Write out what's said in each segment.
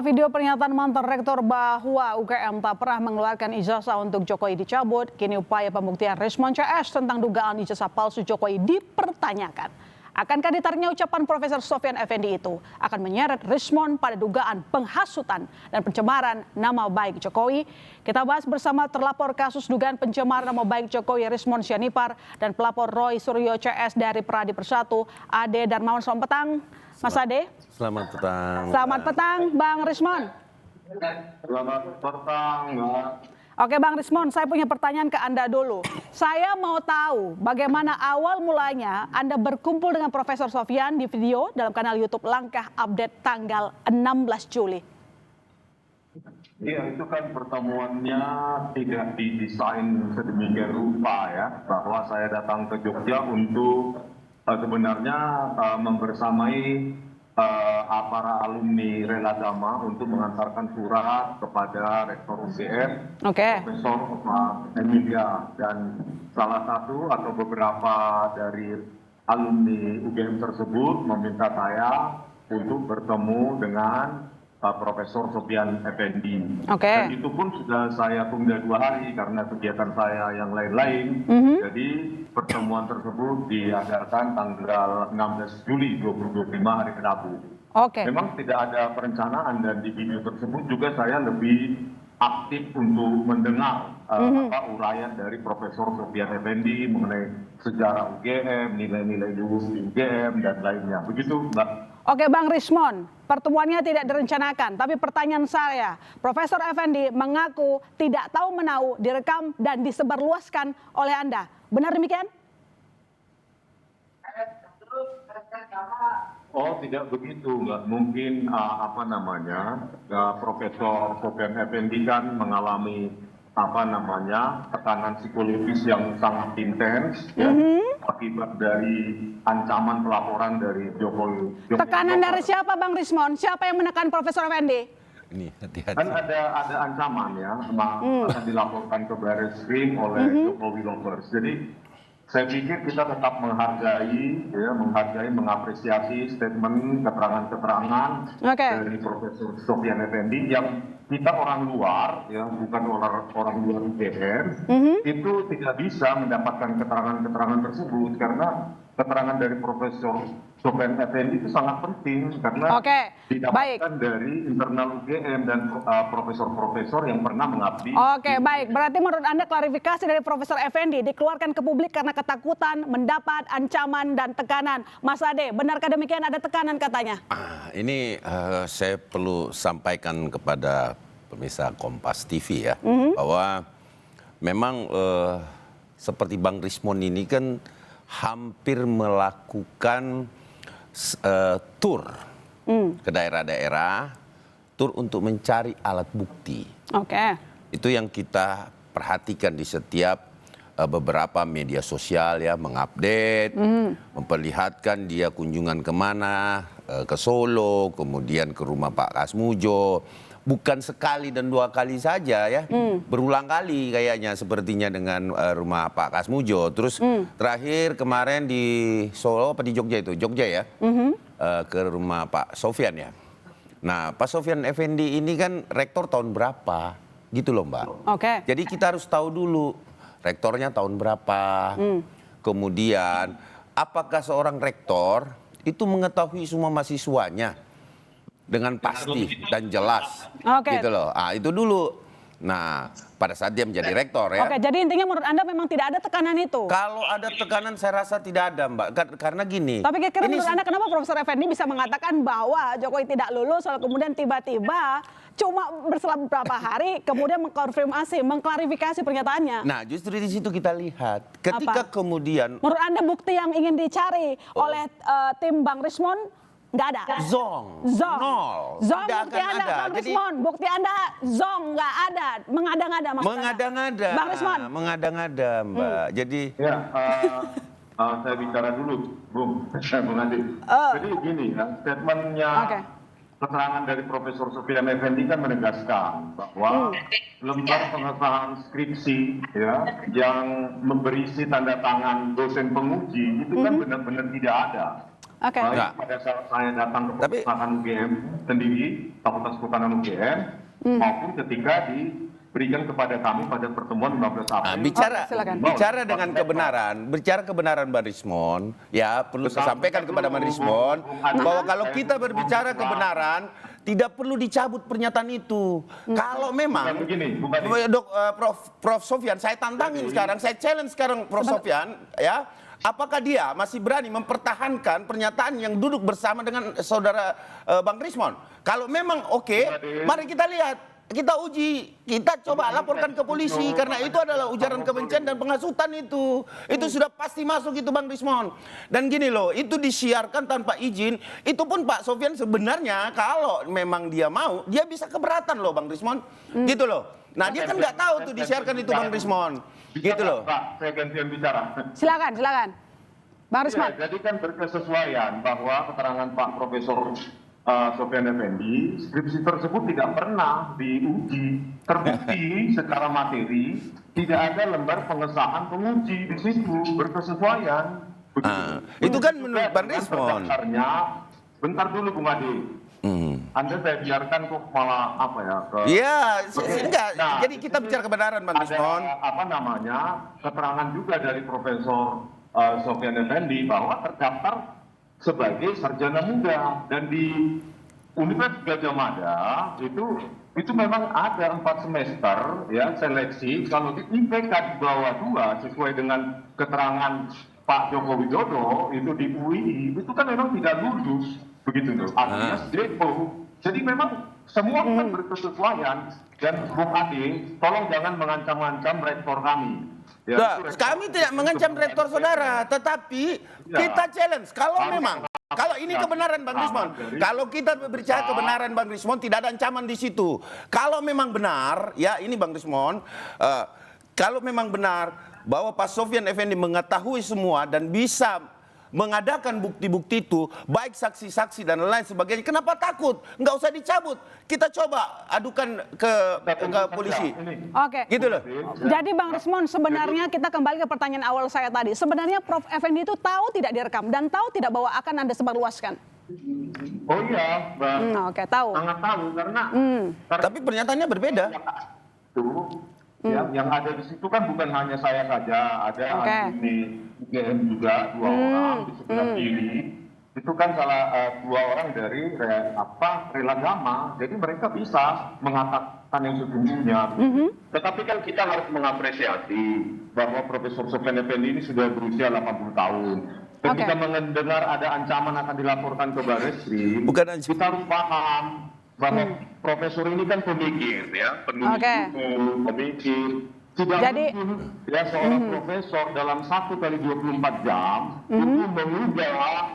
Setelah video pernyataan mantan rektor bahwa UGM tak pernah mengeluarkan ijazah untuk Jokowi dicabut, kini upaya pembuktian Rismon CS tentang dugaan ijazah palsu Jokowi dipertanyakan. Akankah ditariknya ucapan Profesor Sofyan Effendi itu akan menyeret Rismon pada dugaan penghasutan dan pencemaran nama baik Jokowi? Kita bahas bersama terlapor kasus dugaan pencemaran nama baik Jokowi Rismon Sianipar dan pelapor Roy Suryo CS dari Peradi Persatu, Ade Darmawan. Selamat petang, Mas Ade. Selamat petang. Selamat petang, Bang Rismon. Selamat petang, Mbak. Oke Bang Rismon, saya punya pertanyaan ke Anda dulu. Saya mau tahu bagaimana awal mulanya Anda berkumpul dengan Profesor Sofyan di video dalam kanal YouTube Langkah Update tanggal 16 Juli. Iya, itu kan pertemuannya tidak didesain sedemikian rupa ya, bahwa saya datang ke Jogja untuk sebenarnya membersamai para alumni Reladama untuk mengantarkan surat kepada Rektor UGM, Profesor Emilia, dan salah satu atau beberapa dari alumni UGM tersebut meminta saya untuk bertemu dengan Profesor Sofyan Effendi. Dan itu pun sudah saya tunda 2 hari karena kegiatan saya yang lain-lain. Jadi pertemuan tersebut diadakan tanggal 16 Juli 2025 hari Rabu. Memang tidak ada perencanaan dan di video tersebut juga saya lebih aktif untuk mendengar uraian dari Profesor Sofyan Effendi mengenai sejarah UGM, nilai-nilai UGM dan lainnya. Begitu, Mbak. Oke Bang Rismon, pertemuannya tidak direncanakan, tapi pertanyaan saya, Profesor Effendi mengaku tidak tahu menau, direkam dan disebarluaskan oleh Anda. Benar demikian? Oh, tidak begitu, Mbak. Mungkin Profesor Sofyan Effendi kan mengalami tekanan psikologis yang sangat intens ya, akibat dari ancaman pelaporan dari Jokowi. Tekanan dari siapa, Bang Rismon? Siapa yang menekan Profesor Effendi? Ini hati-hati. Kan ada ancaman ya, akan dilaporkan ke Barreskrim oleh Jokowi Lovers. Jadi saya pikir kita tetap menghargai, mengapresiasi statement, keterangan-keterangan dari Profesor Sofyan Effendi yang kita orang luar, ya bukan orang luar UGM, itu tidak bisa mendapatkan keterangan-keterangan tersebut karena keterangan dari Profesor Sofyan Effendi itu sangat penting karena didapatkan dari internal UGM dan profesor-profesor yang pernah mengabdi. Baik. Berarti menurut Anda klarifikasi dari Profesor Effendi dikeluarkan ke publik karena ketakutan mendapat ancaman dan tekanan. Mas Ade, benarkah demikian ada tekanan katanya? Ini saya perlu sampaikan kepada pemirsa Kompas TV ya, bahwa memang seperti Bang Rismon ini kan hampir melakukan tur ke daerah-daerah, tur untuk mencari alat bukti. Itu yang kita perhatikan di setiap beberapa media sosial ya, mengupdate, memperlihatkan dia kunjungan kemana, ke Solo, kemudian ke rumah Pak Kasmujo. Bukan sekali dan 2 kali saja ya, berulang kali kayaknya sepertinya dengan rumah Pak Kasmujo. Terus terakhir kemarin di Solo apa di Jogja itu? Jogja ya, ke rumah Pak Sofyan ya. Nah Pak Sofyan Effendi ini kan rektor tahun berapa gitu loh Mbak. Jadi kita harus tahu dulu rektornya tahun berapa. Kemudian apakah seorang rektor itu mengetahui semua mahasiswanya dengan pasti dan jelas, gitu loh. Itu dulu. Nah, pada saat dia menjadi rektor ya. Jadi intinya menurut Anda memang tidak ada tekanan itu? Kalau ada tekanan saya rasa tidak ada, Mbak. Karena gini. Tapi kira-kira menurut Anda kenapa Profesor Effendi bisa mengatakan bahwa Jokowi tidak lulus, lalu kemudian tiba-tiba cuma berselang beberapa hari kemudian mengkonfirmasi, mengklarifikasi pernyataannya? Nah, justru di situ kita lihat. Ketika kemudian. Menurut Anda bukti yang ingin dicari oleh tim Bang Rismon nggak ada? Zong. Nol. Zong bukti Anda, Bang Rismon. Bukti Anda zong, nggak ada. Mengada-ngada maksudnya. Mengada-ngada. Bang Rismon. Mengada-ngada, Mbak. Jadi. Ya, saya bicara dulu, Bung Adi. Jadi gini ya, statementnya keterangan dari Profesor Sofyan Effendi kan menegaskan bahwa lembar pengesahan skripsi ya yang berisi tanda tangan dosen penguji itu kan benar-benar tidak ada. Oke. Baik Enggak. pada saat saya datang ke Tapi- perpustakaan UGM sendiri, Fakultas Kehutanan UGM, maupun ketika diberikan kepada kami pada pertemuan 15 Nah, April. silakan. bicara dengan kebenaran Bang Rismon, ya perlu saya sampaikan kepada Bang Rismon bahwa kalau kita berbicara kebenaran, tidak perlu dicabut pernyataan itu. Kalau memang, Bukan begini, bukan Prof Sofyan, saya tantangin sekarang, saya challenge sekarang Prof Sofyan, ya, apakah dia masih berani mempertahankan pernyataan yang duduk bersama dengan saudara Bang Rismon? Kalau memang oke, mari kita lihat. Kita uji, kita coba laporkan ke polisi karena itu adalah ujaran kebencian dan penghasutan itu. Itu sudah pasti masuk itu Bang Rismon. Dan gini loh, itu disiarkan tanpa izin. Itu pun Pak Sofyan sebenarnya kalau memang dia mau, dia bisa keberatan loh Bang Rismon. Gitu loh. Nah, dia kan nggak tahu tuh disiarkan itu Bang Rismon. Gitu loh. Pak, saya gantian bicara. Silakan. Bang Rismon. Ya, jadi kan berkesesuaian bahwa keterangan Pak Profesor Sofyan Effendi, skripsi tersebut tidak pernah diuji, terbukti secara materi, tidak ada lembar pengesahan penguji di situ, berkesesuaian. Itu kan menurut Bang Rismon. Bentar dulu Bung Adi. Anda saya biarkan kok malah apa ya? Iya, enggak. Nah, Jadi kita bicara kebenaran Bang Rismon. ada apa namanya keterangan juga dari Profesor Sofyan Effendi bahwa terdaftar sebagai sarjana muda dan di Universitas Gajah Mada itu memang ada 4 semester ya seleksi. Kalau di IPK di bawah 2 sesuai dengan keterangan Pak Joko Widodo itu di UI itu kan memang tidak lulus begitu loh. Artinya depo. Jadi memang semua kan berkesesuaian dan Bung Adi tolong jangan mengancam-ancam rektor kami. Ya, Nah, itu rektor- kami tidak mengancam rektor saudara, tetapi kita challenge kalau memang kalau ini kebenaran Bang Rismon, kalau kita berbicara kebenaran Bang Rismon tidak ada ancaman di situ. Kalau memang benar, ya ini Bang Rismon, kalau memang benar bahwa Pak Sofyan Effendi mengetahui semua dan bisa mengadakan bukti-bukti itu, baik saksi-saksi dan lain sebagainya, kenapa takut? Nggak usah dicabut. Kita coba adukan ke polisi. Oke. Gitu loh. Jadi Bang Rismon, sebenarnya kita kembali ke pertanyaan awal saya tadi. Sebenarnya Prof Effendi itu tahu tidak direkam dan tahu tidak bahwa akan Anda sebarluaskan? Oh iya, Mbak. Oke, tahu. Sangat tahu karena Tapi pernyataannya berbeda. itu yang ada di situ kan bukan hanya saya saja, ada Oke. alumni UGM juga 2 orang di sebelah kiri. Itu kan salah 2 orang dari Relagama. Jadi mereka bisa mengatakan yang sesungguhnya. Tetapi kan kita harus mengapresiasi bahwa Profesor Sofyan Effendi ini sudah berusia 80 tahun. Ketika mendengar ada ancaman akan dilaporkan ke Barreskrim, Bukan ancaman. kita harus paham bahwa profesor ini kan pemikir ya, penulis Oke. buku, pemikir. Tidak Jadi- mungkin ya seorang profesor dalam 1 kali 24 jam itu mengubah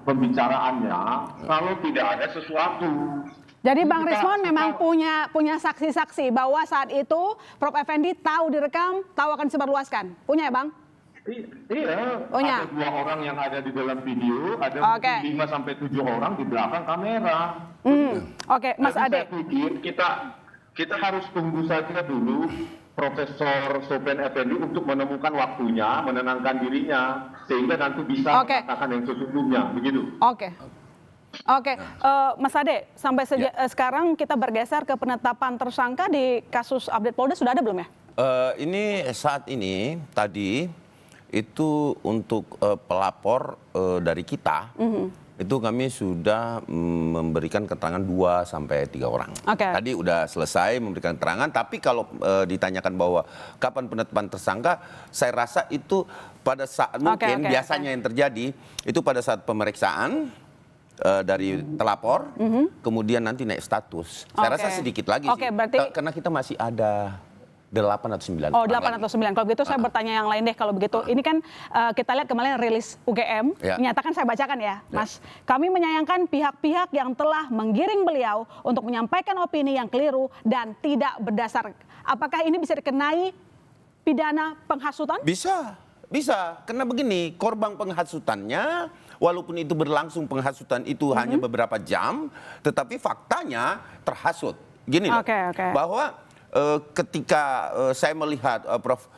pembicaraannya kalau tidak ada sesuatu. Jadi Bang Rismon memang punya saksi-saksi bahwa saat itu Prof Effendi tahu direkam, tahu akan disebarluaskan. Punya ya Bang? Iya, Punya. ada 2 orang yang ada di dalam video, ada Oke. 5 sampai 7 orang di belakang kamera. Oke, Mas Tapi Ade. saya pikir kita harus tunggu saja dulu Profesor Sofyan Effendi untuk menemukan waktunya, menenangkan dirinya, sehingga nanti bisa Oke. mengatakan yang sesungguhnya, begitu. Oke, Mas Ade, sampai sekarang kita bergeser ke penetapan tersangka di kasus update Polda sudah ada belum ya? Ini saat ini tadi itu untuk pelapor dari kita itu kami sudah memberikan keterangan 2 sampai 3 orang. Oke. Tadi udah selesai memberikan keterangan, tapi kalau ditanyakan bahwa kapan penetapan tersangka, saya rasa itu pada saat mungkin biasanya yang terjadi itu pada saat pemeriksaan dari telapor, kemudian nanti naik status. Saya rasa sedikit lagi Oke, sih, berarti- karena kita masih ada 8 atau 9. Oh, 8 atau 9. Kalau begitu saya bertanya yang lain deh kalau begitu. Ini kan kita lihat kemarin rilis UGM, Ya. menyatakan, saya bacakan ya, Mas. Kami menyayangkan pihak-pihak yang telah menggiring beliau untuk menyampaikan opini yang keliru dan tidak berdasar. Apakah ini bisa dikenai pidana penghasutan? Bisa. Karena begini, korban penghasutannya, walaupun itu berlangsung penghasutan itu hanya beberapa jam, tetapi faktanya terhasut. Gini loh, Oke. bahwa ketika saya melihat Prof.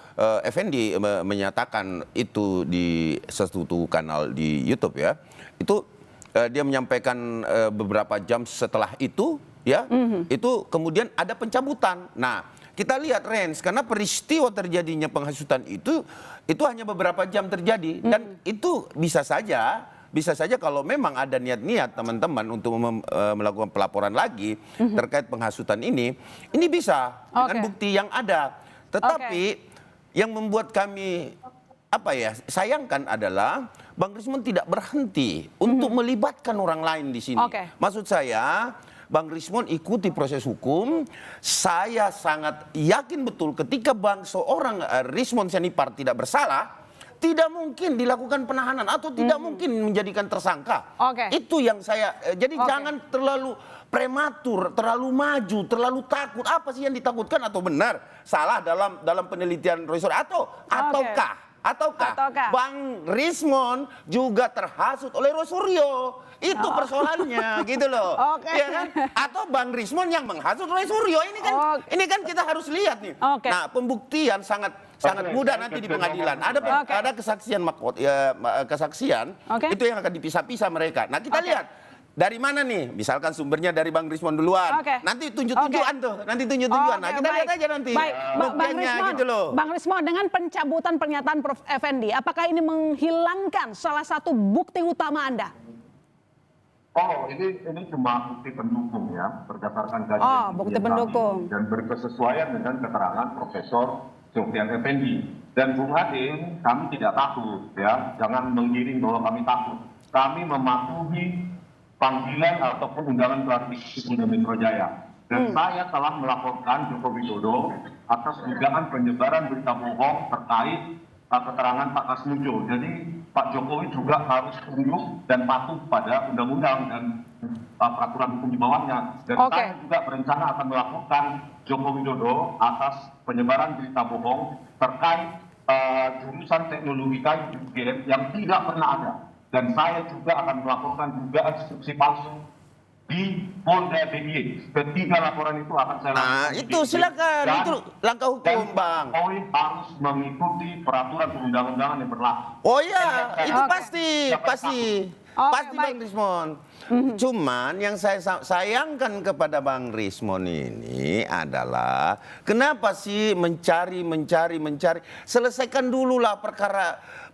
Effendi menyatakan itu di satu kanal di YouTube ya, itu dia menyampaikan beberapa jam setelah itu ya, itu kemudian ada pencabutan. Nah, kita lihat Rens, karena peristiwa terjadinya penghasutan itu hanya beberapa jam terjadi dan itu bisa saja kalau memang ada niat-niat teman-teman untuk melakukan pelaporan lagi terkait penghasutan ini bisa dengan bukti yang ada. Tetapi yang membuat kami sayangkan adalah Bang Rismon tidak berhenti untuk melibatkan orang lain di sini. Maksud saya, Bang Rismon ikuti proses hukum. Saya sangat yakin betul ketika seorang Rismon Sianipar tidak bersalah, tidak mungkin dilakukan penahanan atau tidak mungkin menjadikan tersangka. Itu yang saya, jadi jangan terlalu prematur, terlalu maju, terlalu takut. Apa sih yang ditakutkan atau benar salah dalam penelitian Roy Suryo ataukah Bang Rismon juga terhasut oleh Roy Suryo? Itu persoalannya gitu loh. Ya kan? Atau Bang Rismon yang menghasut Roy Suryo? Ini kan kita harus lihat nih. Nah, pembuktian sangat mudah nanti di pengadilan. Ada kesaksian itu yang akan dipisah-pisah mereka. Nah, kita lihat dari mana nih? Misalkan sumbernya dari Bang Rismon duluan. Nanti tunjuk-tunjukan tuh. Nah, kita lihat aja nanti. Buktiannya gitu loh. Bang Rismon, dengan pencabutan pernyataan Prof. Effendi, apakah ini menghilangkan salah satu bukti utama Anda? Oh, ini cuma bukti pendukung ya, berdasarkan kajian bukti pendukung dan berkesesuaian dengan keterangan Profesor Sofyan Effendi. Dan Bung Adin, kami tidak takut ya, jangan menggiring bahwa kami takut. Kami mematuhi panggilan ataupun undangan klarifikasi Polda Metro Jaya. Dan saya telah melaporkan Joko Widodo atas dugaan penyebaran berita bohong terkait keterangan Pak Kasmujo. Jadi Pak Jokowi juga harus tunduk dan patuh pada undang-undang dan peraturan hukum di bawahnya. Dan saya juga berencana akan melaporkan Joko Widodo atas penyebaran berita bohong terkait jurusan teknologi kayu UGM yang tidak pernah ada. Dan saya juga akan melaporkan dugaan instruksi palsu di Polda DIY. Ketiga laporan itu akan saya lakukan. Nah, itu silakan. Itu langkah hukum, Bang. Jokowi harus mengikuti peraturan perundang-undangan yang berlaku. Oh iya, itu pasti Bang Rismon. Cuman yang saya sayangkan kepada Bang Rismon ini adalah kenapa sih mencari. Selesaikan dululah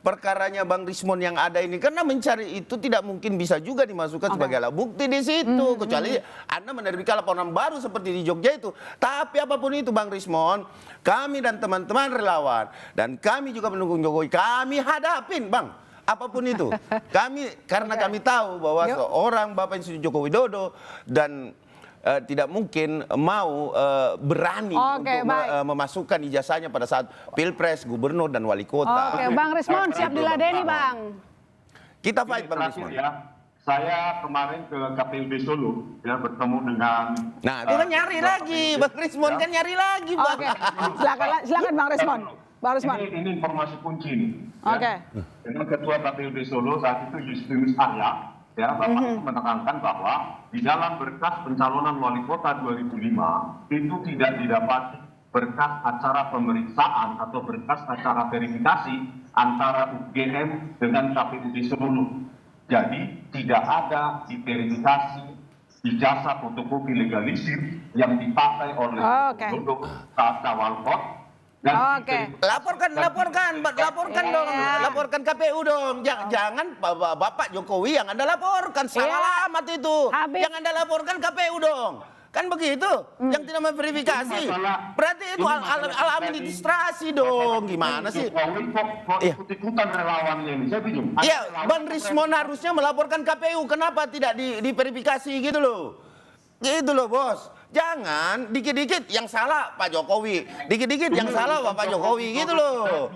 perkaranya Bang Rismon yang ada ini. Karena mencari itu tidak mungkin bisa juga dimasukkan sebagai alat bukti di situ. Kecuali Anda menerbitkan laporan baru seperti di Jogja itu. Tapi apapun itu Bang Rismon, kami dan teman-teman relawan dan kami juga pendukung Jokowi, kami hadapin Bang. Apapun itu. Karena kami tahu bahwa seorang Bapak Insinyur Joko Widodo dan tidak mungkin mau berani untuk memasukkan ijazahnya pada saat Pilpres, Gubernur dan Wali Kota. Bang Rismon siap diladeni, Bang. Kita fight, Bang Rismon. Saya kemarin ke KPUD Solo ya, bertemu dengan. Nah, itu kan nyari lagi, Bang Rismon kan nyari lagi, Bang. Silakan Bang Rismon. Ini informasi kunci nih. Dengan Ketua KPUD Solo saat itu Justinus Arya, ya, Bapak menekankan bahwa di dalam berkas pencalonan wali kota 2005 itu tidak didapati berkas acara pemeriksaan atau berkas acara verifikasi antara UGM dengan KPUD Solo. Jadi tidak ada diverifikasi ijazah fotokopi legalisir yang dipakai oleh saat awal kot. Laporkan KPU dong. Jangan Bapak Jokowi yang Anda laporkan, salah alamat itu. Yang Anda laporkan KPU dong. Kan begitu, yang tidak memverifikasi. Berarti itu alat administrasi dong. Gimana sih? Ikut-ikutan relawannya ini, saya bingung. Iya, Bang Rismon harusnya melaporkan KPU. Kenapa tidak diverifikasi gitu loh? Gitu loh, Bos. Jangan dikit-dikit yang salah Pak Jokowi, dikit-dikit yang salah Bapak Jokowi gitu loh.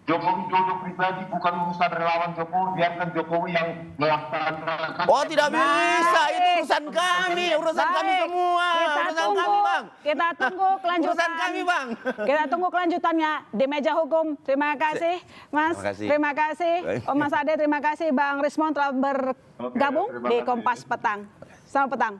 Jokowi Dodo pribadi bukan urusan relawan Jokowi, biarkan Jokowi yang melaksanakan. Oh, tidak bisa, itu urusan kami semua. Urusan kami, Bang. Kita tunggu kelanjutan. Urusan kami, Bang. Kita tunggu kelanjutannya di meja hukum. Terima kasih, Mas. Terima kasih. Mas Ade, terima kasih Bang Rismon telah bergabung di Kompas Petang. Selamat petang.